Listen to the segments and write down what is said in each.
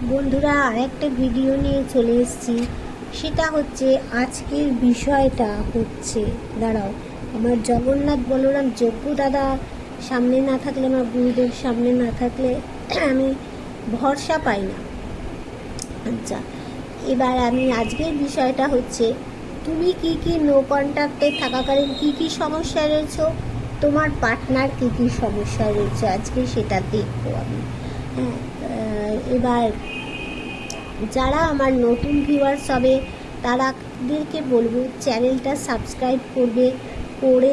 বন্ধুরা, আরেকটা ভিডিও নিয়ে চলে এসেছি। সেটা হচ্ছে আজকের বিষয়টা হচ্ছে, দাঁড়াও, আমার জগন্নাথ বলরাম যজ্ঞ দাদা সামনে না থাকলে, আমার গুরুদেব সামনে না থাকলে আমি ভরসা পাই না। আচ্ছা, এবার আমি আজকের বিষয়টা হচ্ছে, তুমি কি কি নো কন্ট্যাক্টে থাকাকালীন কি কি সমস্যায় রয়েছো, তোমার পার্টনার কি কি সমস্যায় রয়েছে, আজকে সেটা দেখবো আমি। হ্যাঁ, এবার যারা আমার নতুন ভিউয়ার্স হবে তাদেরকে বলবো চ্যানেলটা সাবস্ক্রাইব করবে, করে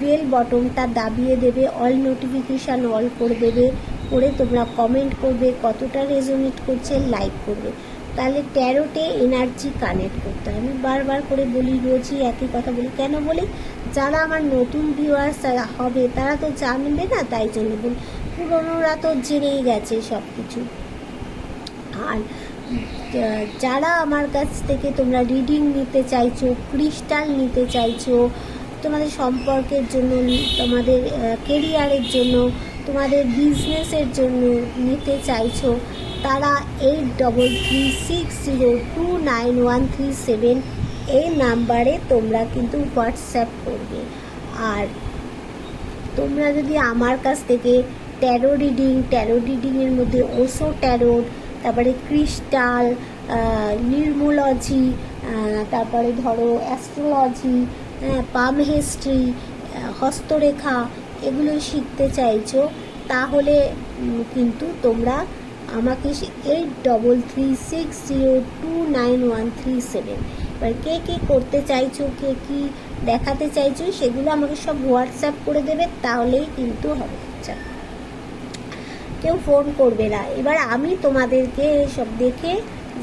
বেল বটনটা দাবিয়ে দেবে, অল নোটিফিকেশান অল করে দেবে, করে তোমরা কমেন্ট করবে, কতটা রেজোনেট করছে লাইক করবে। তাহলে ট্যারোটে এনার্জি কানেক্ট করতে হয়। আমি বারবার করে বলি, রোজই একই কথা বলি। কেন বলি? যারা আমার নতুন ভিউয়ার্স হবে তারা তো জানবে না, তাই জন্য বলি। পুরনোরা তো জেনেই গেছে সব কিছু। আর যারা আমার কাছ থেকে তোমরা রিডিং নিতে চাইছো, ক্রিস্টাল নিতে চাইছো, তোমাদের সম্পর্কের জন্য, তোমাদের কেরিয়ারের জন্য, তোমাদের বিজনেসের জন্য নিতে চাইছো, তারা 8336029137 এই নাম্বারে তোমরা কিন্তু হোয়াটসঅ্যাপ করবে। আর তোমরা যদি আমার কাছ থেকে ট্যারো রিডিংয়ের মধ্যে ওশো ট্যারোট, তারপরে ক্রিস্টাল, নিউমোলজি, তারপরে ধরো অ্যাস্ট্রোলজি, পাম হিস্ট্রি, হস্তরেখা, এগুলো শিখতে চাইছো, তাহলে কিন্তু তোমরা আমাকে 8336029137, এবার কে কী করতে চাইছো, কে কী দেখাতে চাইছো, সেগুলো আমাকে সব হোয়াটসঅ্যাপ করে দেবে, তাহলেই কিন্তু হবে। আচ্ছা, কেউ ফোন করবে না। এবার আমি তোমাদেরকে সব দেখে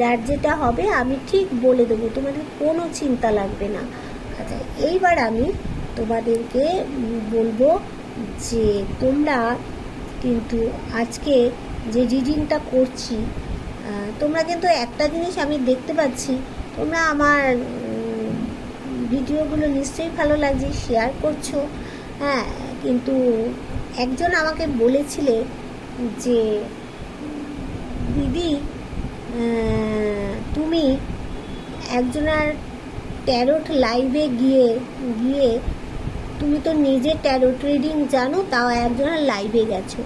যার যেটা হবে আমি ঠিক বলে দেবো, তোমাদের কোনো চিন্তা লাগবে না। আচ্ছা, এইবার আমি তোমাদেরকে বলবো যে তোমরা কিন্তু আজকে যে রিডিংটা করছি, তোমরা কিন্তু একটা জিনিস আমি দেখতে পাচ্ছি, তোমরা আমার ভিডিওগুলো নিশ্চয়ই ভালো লাগছে, শেয়ার করছো। হ্যাঁ, কিন্তু একজন আমাকে বলেছিলে যে দিদি, তুমি একজনের ট্যারোট লাইভে গিয়ে গিয়ে তুমি তো নিজে ট্যারোট রিডিং জানো, তাও একজনের লাইভে গেছো।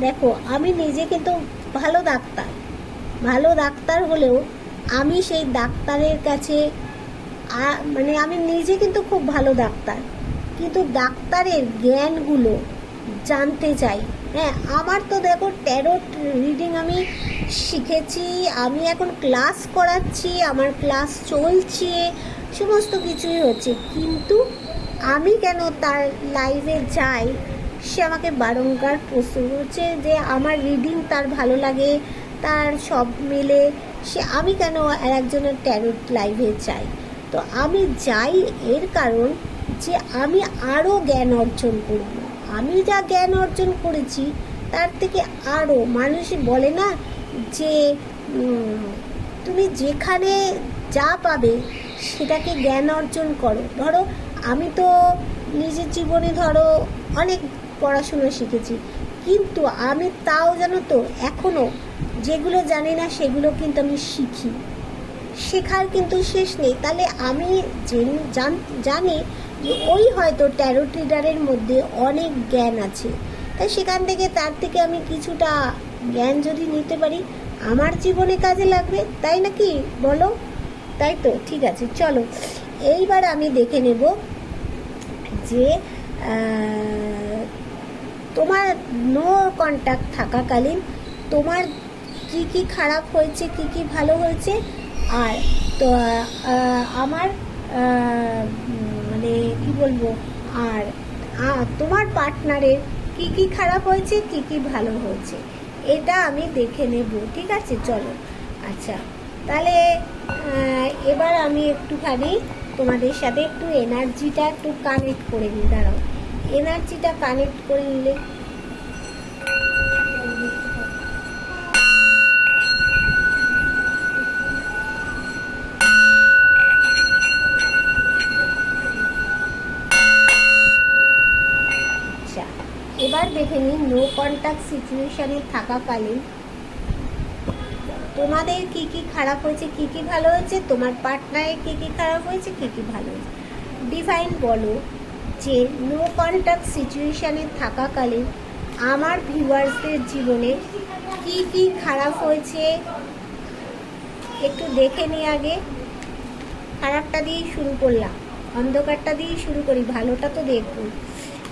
দেখো, আমি নিজে কিন্তু ভালো ডাক্তার হলেও আমি সেই ডাক্তারের কাছে মানে আমি নিজে কিন্তু খুব ভালো ডাক্তার, কিন্তু ডাক্তারের জ্ঞানগুলো জানতে চাই। হ্যাঁ, আমার তো দেখো ট্যারোট রিডিং আমি শিখেছি, আমি এখন ক্লাস করাচ্ছি, আমার ক্লাস চলছে, সমস্ত কিছুই হচ্ছে, কিন্তু আমি কেন তার লাইভে যাই? সে আমাকে বারংবার প্রশ্ন করছে যে আমার রিডিং তার ভালো লাগে, তার সব মিলে আমি কেন আর একজনের ট্যারোট লাইভে যাই? তো আমি যাই এর কারণ যে আমি আরও জ্ঞান অর্জন করব। আমি যা জ্ঞান অর্জন করেছি তার থেকে আরও, মানুষ বলে না যে তুমি যেখানে যা পাবে সেটাকে জ্ঞান অর্জন করো। ধরো, আমি তো নিজের জীবনে ধরো অনেক পড়াশুনো শিখেছি, কিন্তু আমি তাও জানো তো এখনও যেগুলো জানি না সেগুলো কিন্তু আমি শিখি, শেখার কিন্তু শেষ নেই। তাহলে আমি জানি যে ওই হয়তো ট্যারোট রিডারের মধ্যে অনেক জ্ঞান আছে, তাই সেখান থেকে তার থেকে আমি কিছুটা জ্ঞান যদি নিতে পারি আমার জীবনে কাজে লাগবে, তাই নাকি বলো? তাই তো, ঠিক আছে, চলো এইবার আমি দেখে নেব যে তোমার নো কন্ট্যাক্ট থাকাকালীন তোমার কি কি খারাপ হয়েছে, কি কি ভালো হয়েছে, আর তো আমার মানে কি বলবো, আর তোমার পার্টনারের কি কি খারাপ হয়েছে, কি কি ভালো হয়েছে, এটা আমি দেখে নেব। ঠিক আছে, চলো। আচ্ছা, তাহলে এবার আমি একটুখানি তোমাদের সাথে একটু এনার্জিটা একটু কানেক্ট করে নিই। দাঁড়াও, এনার্জিটা কানেক্ট করে নিলে এবার দেখে নিই নো কন্ট্যাক্ট সিচুয়েশানে থাকাকালীন তোমাদের কি কি খারাপ হয়েছে, কি কি ভালো হয়েছে, তোমার পার্টনারের কি কি খারাপ হয়েছে, কি কি ভালো হয়েছে। ডিভাইন বলো যে নো কন্ট্যাক্ট সিচুয়েশানে থাকাকালীন আমার ভিউয়ার্সদের জীবনে কি কি খারাপ হয়েছে একটু দেখে নিই। আগে খারাপটা দিয়েই শুরু করলাম, অন্ধকারটা দিয়েই শুরু করি, ভালোটা তো দেখব।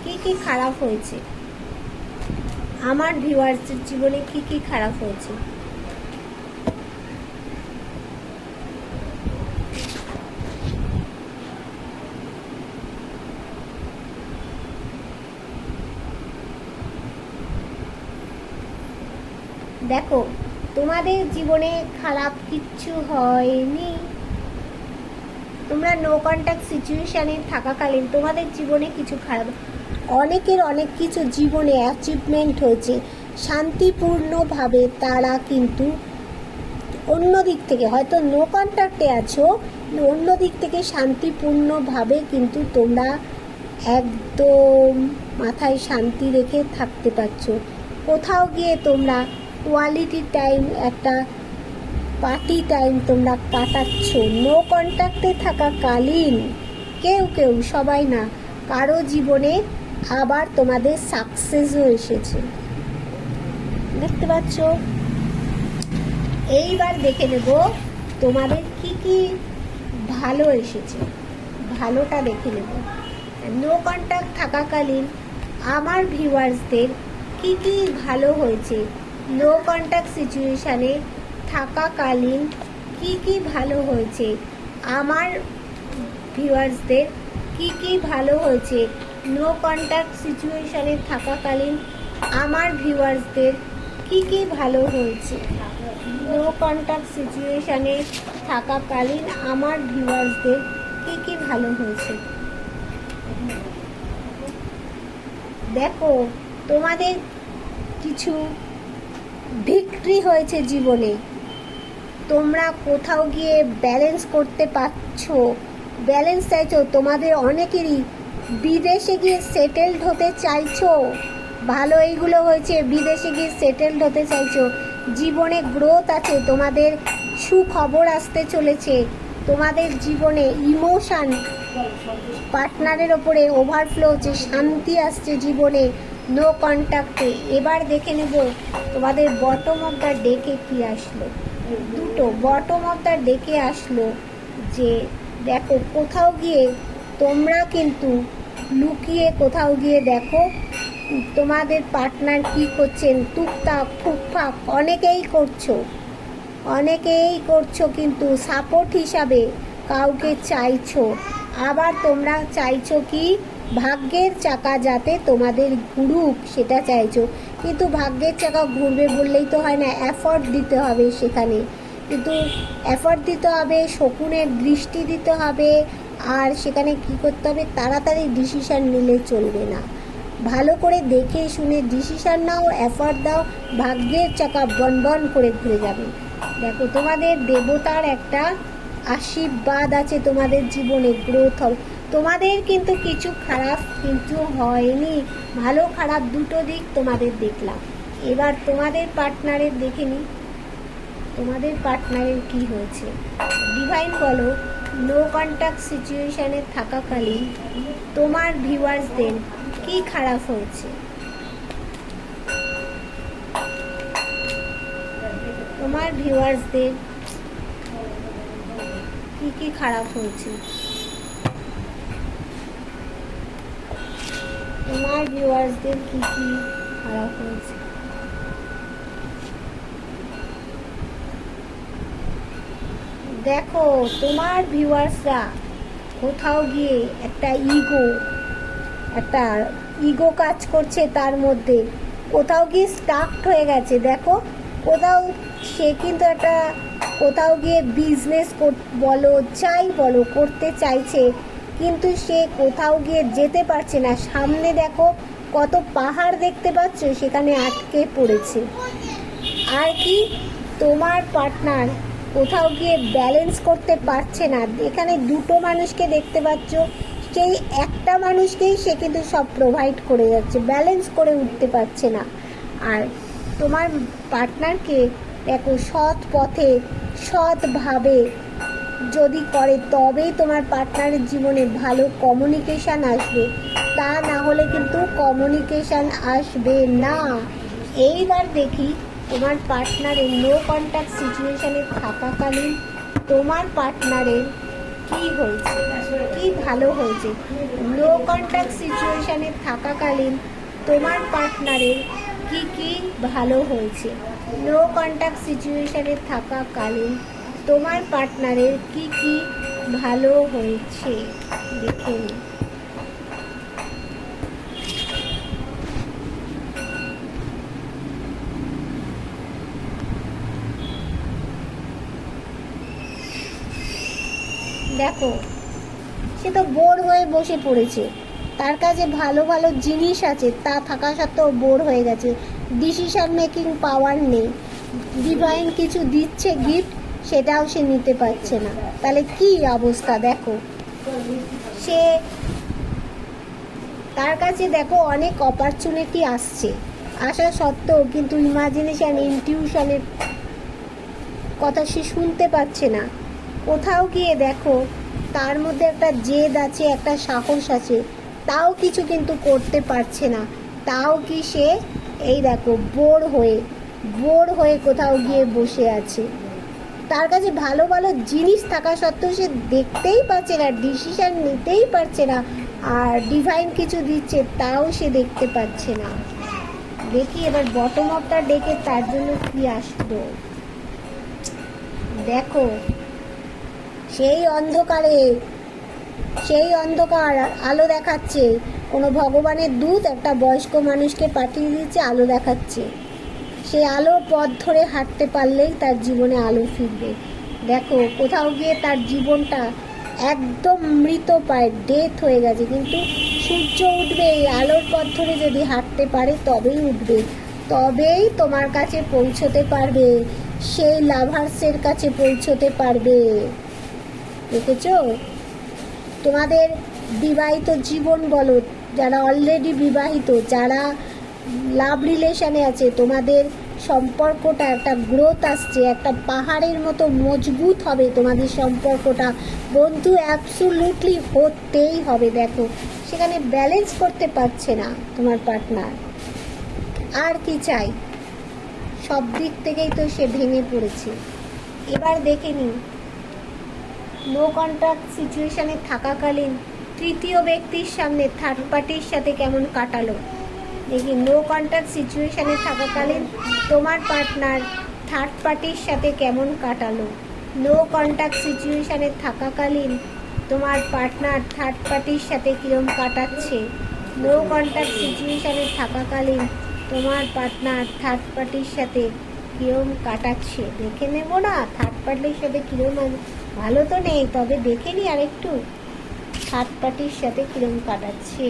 কি কি খারাপ হয়েছে আমার ভিউয়ার্সদের জীবনে, কি কি খারাপ হয়েছে। দেখো তোমাদের জীবনে খারাপ কিচ্ছু হয়নি। তোমরা নো কন্ট্যাক্ট সিচুয়েশানে থাকাকালীন তোমাদের জীবনে কিছু খারাপ, অনেকের অনেক কিছু জীবনে অ্যাচিভমেন্ট হয়েছে শান্তিপূর্ণভাবে। তারা কিন্তু অন্য দিক থেকে হয়তো নো কন্ট্যাক্টে আছো, অন্য দিক থেকে শান্তিপূর্ণভাবে কিন্তু তোমরা একদম মাথায় শান্তি রেখে থাকতে পারছো। কোথাও গিয়ে তোমরা কোয়ালিটি টাইম, একটা পার্টি টাইম তোমরা কাটাচ্ছ নো কন্ট্যাক্টে থাকাকালীন। কেউ কেউ, সবাই না, কারো জীবনে আবার তোমাদের সাকসেসও এসেছে, দেখতে পাচ্ছ। এইবার দেখে নেব তোমাদের কি কি ভালো এসেছে, ভালোটা দেখে নেব। নো কন্ট্যাক্ট থাকাকালীন আমার ভিউয়ার্সদের কি কি ভালো হয়েছে, নো কন্ট্যাক্ট সিচুয়েশানে থাকাকালীন কি কি ভালো হয়েছে আমার ভিউয়ার্সদের, কি কি ভালো হয়েছে নো কন্ট্যাক্ট সিচুয়েশানে থাকাকালীন আমার ভিউয়ার্সদের কি কি ভালো হয়েছে। নো কন্ট্যাক্ট সিচুয়েশানে থাকাকালীন আমার ভিউয়ার্সদের কি কি ভালো হয়েছে। দেখো তোমাদের কিছু ভিক্টরি হয়েছে জীবনে, তোমরা কোথাও গিয়ে ব্যালেন্স করতে পারছো, ব্যালেন্স চাইছো। তোমাদের অনেকেরই বিদেশে গিয়ে সেটেলড হতে চাইছো, ভালো এইগুলো হয়েছে, বিদেশে গিয়ে সেটেলড হতে চাইছো। জীবনে গ্রোথ আছে, তোমাদের সুখবর আসতে চলেছে, তোমাদের জীবনে ইমোশান পার্টনারের ওপরে ওভারফ্লো হচ্ছে, শান্তি আসছে জীবনে নো কন্ট্যাক্টে। এবার দেখে নেব তোমাদের বটম অফ দ্য ডেকে কি আসলো। দুটো বটম অফ দ্য ডেকে আসলো যে দেখো কোথাও গিয়ে তোমরা কিন্তু লুকিয়ে কোথাও গিয়ে দেখো তোমাদের পার্টনার কি করছেন, টুকটাক ফুকফাক অনেকেই করছো কিন্তু সাপোর্ট হিসাবে কাউকে চাইছো। আবার তোমরা চাইছো কি ভাগ্যের চাকা যাতে তোমাদের ঘুরুক, সেটা চাইছো। কিন্তু ভাগ্যের চাকা ঘুরবে বললেই তো হয় না, এফর্ট দিতে হবে সেখানে, কিন্তু এফর্ট দিতে হবে, শকুনের দৃষ্টি দিতে হবে। আর সেখানে কি করতে হবে, তাড়াতাড়ি ডিসিশান নিলে চলবে না, ভালো করে দেখে শুনে ডিসিশান নাও, এফর্ট দাও, ভাগ্যের চাকা বন করে ঘুরে যাবে। দেখো তোমাদের দেবতার একটা আশীর্বাদ আছে, তোমাদের জীবনে গ্রোথ হবে। তোমাদের কিন্তু কিছু খারাপ কিন্তু হয়নি, ভালো খারাপ দুটো দিক তোমাদের দেখলাম। এবার তোমাদের পার্টনারের দেখে নিই, তোমাদের পার্টনারের কি হয়েছে। ডিভাইন বলো নো কন্ট্যাক্ট সিচুয়েশানে থাকাকালীন তোমার ভিউয়ার্সদের কি খারাপ হয়েছে। তোমার ভিউয়ার্সদের কি কি খারাপ হয়েছে, তোমার ভিউয়ার্সদের কি কি খারাপ হয়েছে। দেখো তোমার ভিউয়ার্সরা কোথাও গিয়ে একটা ইগো কাজ করছে, তার মধ্যে কোথাও গিয়ে স্টাকড হয়ে গেছে। দেখো কোথাও সে কিন্তু একটা কোথাও গিয়ে বিজনেস বলো করতে চাইছে, কিন্তু সে কোথাও গিয়ে যেতে পারছে না। সামনে দেখো কত পাহাড় দেখতে পাচ্ছ, সেখানে আটকে পড়েছে। আর কি তোমার পার্টনার কোথাও গিয়ে ব্যালেন্স করতে পারছে না। এখানে দুটো মানুষকে দেখতে পাচ্ছ, সেই একটা মানুষকেই সে কিন্তু সব প্রোভাইড করে যাচ্ছে, ব্যালেন্স করে উঠতে পারছে না। আর তোমার পার্টনারকে দেখো সৎ পথে সৎভাবে যদি করে তবেই তোমার পার্টনারের জীবনে ভালো কমিউনিকেশান আসবে, তা না হলে কিন্তু কমিউনিকেশান আসবে না। এইবার দেখি তোমার পার্টনারের নো কন্ট্যাক্ট সিচুয়েশানে থাকাকালীন তোমার পার্টনারের কি হয়েছে, কি ভালো হয়েছে। নো কন্ট্যাক্ট সিচুয়েশানে থাকাকালীন তোমার পার্টনারের কি কি ভালো হয়েছে। নো কন্ট্যাক্ট সিচুয়েশানে থাকাকালীন তোমার পার্টনারের কি কি ভালো হয়েছে দেখে নিই। দেখো সে তো বোর হয়ে বসে পড়েছে, তার কাছে ভালো ভালো জিনিস আছে, তা থাকা সত্ত্বেও বোর হয়ে গেছে, ডিসিশন মেকিং পাওয়ার নেই, ডিভাইন কিছু দিচ্ছে গিফট সেটাও সে নিতে পারছে না। তাহলে কি অবস্থা দেখো, সে তার কাছে দেখো অনেক অপরচুনিটি আসছে, আসা সত্ত্বেও কিন্তু ইমাজিনেশন ইনটিউশনের কথা সে শুনতে পাচ্ছে না। কোথাও গিয়ে দেখো তার মধ্যে একটা জেদ আছে, একটা সাহস আছে, তাও কিছু কিন্তু করতে পারছে না। তাও কি সে এই দেখো বোর হয়ে কোথাও গিয়ে বসে আছে। তার কাছে ভালো ভালো জিনিস থাকা সত্ত্বেও সে দেখতেই পাচ্ছে না, ডিসিশন নিতেই পারছে না, আর ডিভাইন কিছু দিচ্ছে তাও সে দেখতে পাচ্ছে না। দেখি এবার বটম আপটা ডেকে তার জন্য কি আসলো। দেখো সেই অন্ধকার আলো দেখাচ্ছে, কোনো ভগবানের দূত একটা বয়স্ক মানুষকে পাঠিয়ে দিচ্ছে, আলো দেখাচ্ছে। সে আলোর পথ ধরে হাঁটতে পারলেই তার জীবনে আলো ফিরবে। দেখো কোথাও গিয়ে তার জীবনটা একদম মৃত পায়, ডেথ হয়ে গেছে, কিন্তু সূর্য উঠবে এই আলোর পথ ধরে যদি হাঁটতে পারে তবেই উঠবে, তবেই তোমার কাছে পৌঁছতে পারবে, সেই লাভার্সের কাছে পৌঁছতে পারবে। দেখেছো তোমাদের বিবাহিত জীবন বলো, যারা অলরেডি বিবাহিত, যারা লাভ রিলেশনে আছে, তোমাদের সম্পর্কটা একটা গ্রোথ আসছে, একটা পাহাড়ের মতো মজবুত হবে তোমাদের সম্পর্কটা বন্ধু, অ্যাবসুলুটলি হতেই হবে। দেখো সেখানে ব্যালেন্স করতে পারছে না তোমার পার্টনার, আর কি চাই, সব দিক থেকেই তো সে ভেঙে পড়েছে। এবার দেখে নিন নো কন্ট্যাক্ট সিচুয়েশানে থাকাকালীন তৃতীয় ব্যক্তির সামনে থার্ড পার্টির সাথে কেমন কাটালো। দেখি নো কন্ট্যাক্ট সিচুয়েশানে থাকাকালীন তোমার পার্টনার থার্ড পার্টির সাথে কেমন কাটালো। নো কন্ট্যাক্ট সিচুয়েশানে থাকাকালীন তোমার পার্টনার থার্ড পার্টির সাথে কীরকম কাটাচ্ছে। নো কন্ট্যাক্ট সিচুয়েশানে থাকাকালীন তোমার পার্টনার থার্ড পার্টির সাথে কীরকম কাটাচ্ছে দেখে নেব না। থার্ড পার্টির সাথে কীরকম, ভালো তো নেই, তবে দেখে নি আর একটু থার্ড পার্টির সাথে কীরকম কাটাচ্ছে।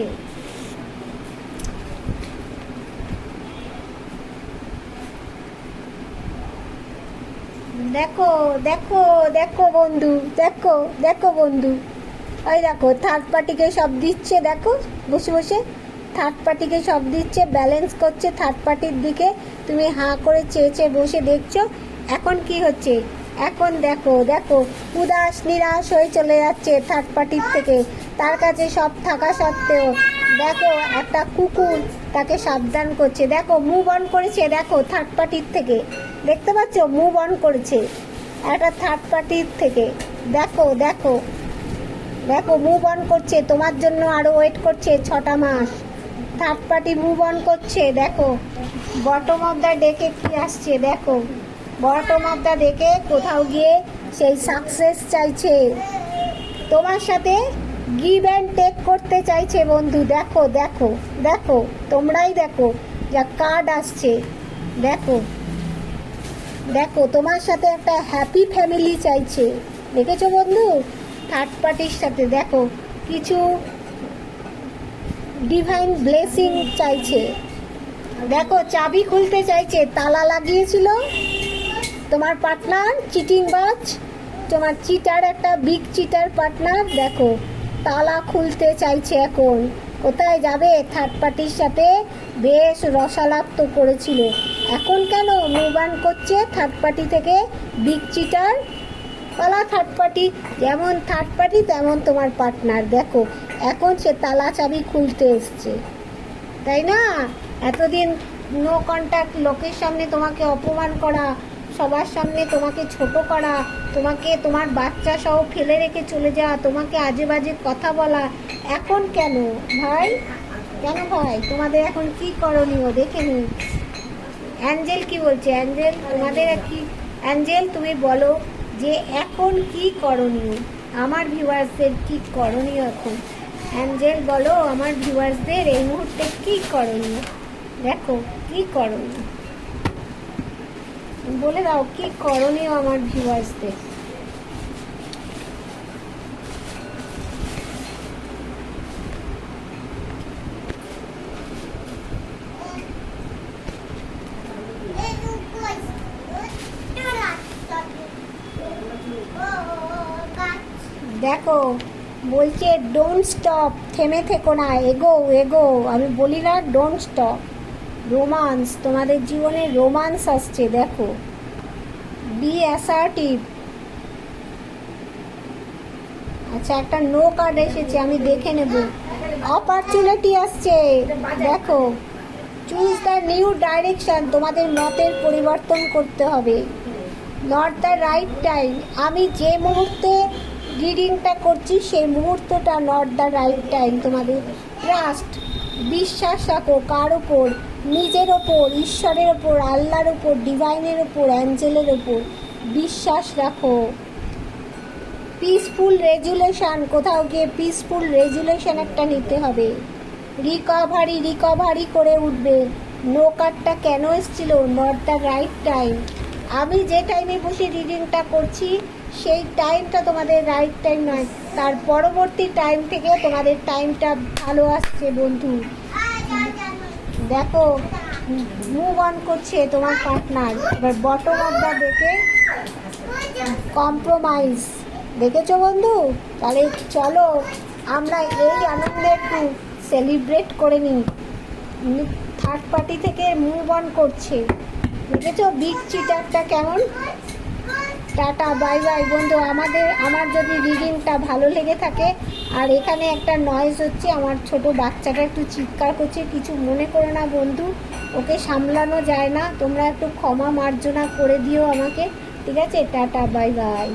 দেখো দেখো দেখো বন্ধু, দেখো বন্ধু, ওই দেখো থার্ড পার্টিকে সব দিচ্ছে, দেখো বসে বসে থার্ড পার্টিকে সব দিচ্ছে, ব্যালেন্স করছে থার্ড পার্টির দিকে, তুমি হাঁ করে চেয়ে বসে দেখছো। এখন কি হচ্ছে, এখন দেখো উদাস নিরাশ হয়ে চলে যাচ্ছে থার্ড পার্টির থেকে, তার কাছে সব থাকা সত্ত্বেও দেখো একটা কুকুর তাকে সাবধান করছে, দেখো মুভ অন করেছে, দেখো থার্ড পার্টির থেকে, দেখতে পাচ্ছ মুভ অন করেছে একটা থার্ড পার্টির থেকে। দেখো মুভ অন করছে, তোমার জন্য আরও ওয়েট করছে 6টা মাস, থার্ড পার্টি মুভ অন করছে। দেখো বটম অফ দ্য ডেকে কি আসছে, দেখো বটম অফ দ্য ডেকে কোথাও গিয়ে সেই সাকসেস চাইছে, তোমার সাথে গিভ অ্যান্ড টেক করতে চাইছে বন্ধু। দেখো তোমরাই দেখো যা কার্ড আসছে, দেখো তোমার সাথে একটা হ্যাপি ফ্যামিলি চাইছে, দেখেছো বন্ধু থার্ড পার্টির সাথে। দেখো কিছু ডিভাইন ব্লেসিং চাইছে, দেখো চাবি খুলতে চাইছে, তালা লাগিয়েছিল তোমার পার্টনার চিটিংবাজ, তোমার চিটার, একটা বিগ চিটার পার্টনার, দেখো তালা খুলতে চাইছে এখন কোথায় যাবে? থার্ড পার্টির সাথে বেশ রসালাপ তো করেছিল, এখন কেন মুভ অন করছে থার্ড পার্টি থেকে? বিগ চিটার, পালা থার্ড পার্টি। যেমন থার্ড পার্টি তেমন তোমার পার্টনার। দেখো এখন সে তালা চাবি খুলতে এসছে, তাই না? এতদিন নো কন্ট্যাক্ট, লোকের সামনে তোমাকে অপমান করা, সবার সামনে তোমাকে ছোট করা, তোমাকে তোমার বাচ্চা সহ ফেলে রেখে চলে যাওয়া, তোমাকে আজে বাজে কথা বলা, এখন কেন ভাই? কেন ভাই? তোমাদের এখন কি করণীয় দেখে নি। অ্যাঞ্জেল কি বলছে? অ্যাঞ্জেল তোমাদের কি? অ্যাঞ্জেল তুমি বলো যে এখন কি করণীয়, আমার ভিউয়ার্সদের কি করণীয় এখন? অ্যাঞ্জেল বলো আমার ভিউয়ার্সদের এই মুহূর্তে কি করণীয়, দেখো কি করণীয়, বলে দাও কি করণীয় আমার ভিউয়ার্সদের। দেখো বলছে ডোন্ট স্টপ, থেমে থেকো না, এগো এগো। আমি বলি না ডোন্ট স্টপ। রোমান্স, তোমাদের জীবনে রোমান্স আসছে, দেখো বি অ্যাসার্টিভ। আচ্ছা একটা নো কার্ড এসেছে, আমি দেখে নেব। অপরচুনিটি আসছে, দেখো চুজ দ্য নিউ ডাইরেকশন, তোমাদের মতের পরিবর্তন করতে হবে। নট দ্য রাইট টাইম, আমি যে মুহূর্তে রিডিংটা করছি সেই মুহূর্তটা নট দ্য রাইট টাইম। তোমাদের ট্রাস্ট, বিশ্বাস রাখো কার ওপর? নিজের ওপর, ঈশ্বরের ওপর, আল্লাহর ওপর, ডিভাইনের ওপর, অ্যাঞ্জেলের ওপর বিশ্বাস রাখো। পিসফুল রেজুলেশন, কোথাও গিয়ে পিসফুল রেজুলেশন একটা নিতে হবে। রিকভারি করে উঠবে। নো কার্ডটা কেন এসেছিল? Not the right time. আমি যে টাইমে বসে রিডিংটা করছি সেই টাইমটা তোমাদের রাইট টাইম নয়, তার পরবর্তী টাইম থেকে তোমাদের টাইমটা ভালো আসছে বন্ধু। দেখো মুভ অন করছে তোমার পার্টনার। এবার বটম অফ দ্য দেখে কম্প্রোমাইজ, দেখেছো বন্ধু? তাহলে চলো আমরা এই আনন্দে একটু সেলিব্রেট করে নিই। থার্ড পার্টি থেকে মুভ অন করছে, দেখেছো বিগ চিটারটা কেমন? টাটা বাই বাই বন্ধু। আমার যদি রিডিংটা ভালো লেগে থাকে, আর এখানে একটা নয়েজ হচ্ছে, আমার ছোট বাচ্চাটা একটু চিৎকার করছে, কিছু মনে করো না বন্ধু, ওকে সামলানো যায় না, তোমরা একটু ক্ষমা মার্জনা করে দিও আমাকে, ঠিক আছে? Tata bye bye.